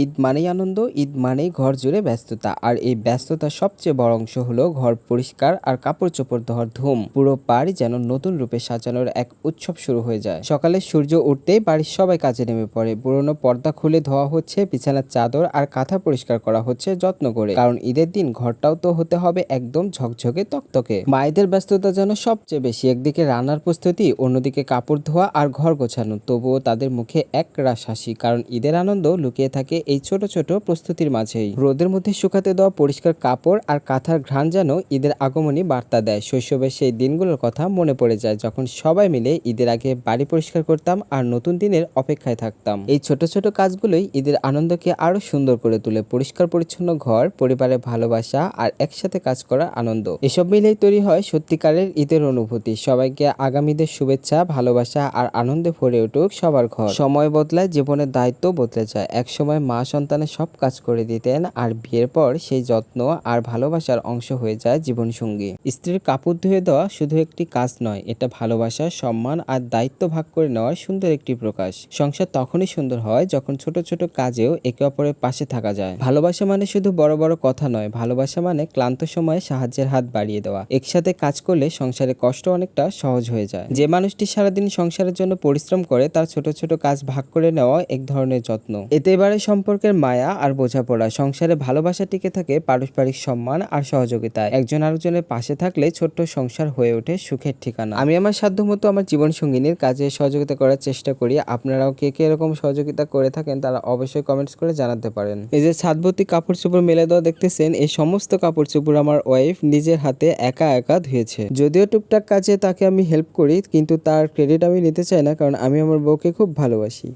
ঈদ মানেই আনন্দ, ঈদ মানেই ঘর জুড়ে ব্যস্ততা। আর এই ব্যস্ততার সবচেয়ে বড় অংশ হলো ঘর পরিষ্কার আর কাপড়-চোপড় ধোয়ার ধুম। পুরো বাড়ি যেন নতুন রূপে সাজানোর এক উৎসব শুরু হয়ে যায়। সকালে সূর্য উঠতেই বাড়ির সবাই কাজে নেমে পড়ে। পুরোনো পর্দা খুলে ধোয়া হচ্ছে, বিছানার চাদর আর কাঁথা পরিষ্কার করা হচ্ছে যত্ন করে। কারণ ঈদের দিন ঘরটাও তো হতে হবে একদম ঝকঝকে তকতকে। মায়েদের ব্যস্ততা যেন সবচেয়ে বেশি। একদিকে রান্নার প্রস্তুতি, অন্যদিকে কাপড় ধোয়া আর ঘর গোছানো। তবুও তাদের মুখে একরাশ হাসি, কারণ ঈদের আনন্দ লুকিয়ে থাকে এই ছোট ছোট প্রস্তুতির মাঝেই। রোদের মধ্যে শুকাতে দেওয়া পরিষ্কার কাপড় আর কাঁথার ঘ্রাণ যেন ঈদের আগমনী বার্তা দেয়। শৈশবের সেই দিনগুলোর কথা মনে পড়ে যায়, যখন সবাই মিলে ঈদের আগে বাড়ি পরিষ্কার করতাম আর নতুন দিনের অপেক্ষায় থাকতাম। এই ছোট ছোট কাজগুলোই ঈদের আনন্দকে আরো সুন্দর করে তোলে। পরিষ্কার পরিচ্ছন্ন ঘর, পরিবারের ভালোবাসা আর একসাথে কাজ করার আনন্দ, এসব মিলেই তৈরি হয় সত্যিকারের ঈদের অনুভূতি। সবাইকে আগামী ঈদের শুভেচ্ছা, ভালোবাসা আর আনন্দে ভরে উঠুক সবার ঘর। সময় বদলায়, জীবনের দায়িত্ব বদলে যায়। একসময় মা সন্তানের সব কাজ করে দিতেন, আর বিয়ের পর সেই যত্ন আর ভালোবাসার অংশ হয়ে যায় জীবনসঙ্গী। স্ত্রীর কাপড় ধুয়ে দেওয়া শুধু একটি কাজ নয়, এটা ভালোবাসা, সম্মান আর দায়িত্ব ভাগ করে নেওয়ার সুন্দর একটি প্রকাশ। সংসার তখনই সুন্দর হয় যখন ছোট ছোট কাজেও একে অপরের পাশে থাকা যায়। ভালোবাসা মানে শুধু বড় বড় কথা নয়, ভালোবাসা মানে ক্লান্ত সময়ে সাহায্যের হাত বাড়িয়ে দেওয়া। একসাথে কাজ করলে সংসারে কষ্ট অনেকটা সহজ হয়ে যায়। যে মানুষটি সারাদিন সংসারের জন্য পরিশ্রম করে, তার ছোট ছোট কাজ ভাগ করে নেওয়া এক ধরনের যত্ন। এতে বাড়ে সম্পর্কের মায়া আর বোঝাপড়া। সংসারে ভালোবাসা টিকে থাকে পারস্পরিক সম্মান আর সহযোগিতায়। একজন আরেকজনের পাশে থাকলে ছোট্ট সংসার হয়ে ওঠে সুখের ঠিকানা। আমি আমার সাধ্যমতো আমার জীবন সঙ্গিনীর কাজে সহযোগিতা করার চেষ্টা করি। আপনারাও কে কে এরকম সহযোগিতা করে থাকেন তারা অবশ্যই কমেন্টস করে জানাতে পারেন। এই যে ছাদভর্তি কাপড় চোপড় মেলে দেওয়া দেখতেছেন, এই সমস্ত কাপড় চোপড় আমার ওয়াইফ নিজের হাতে একা একা ধুয়েছে। যদিও টুকটাক কাজে তাকে আমি হেল্প করি, কিন্তু তার ক্রেডিট আমি নিতে চাই না, কারণ আমি আমার বউকে খুব ভালোবাসি।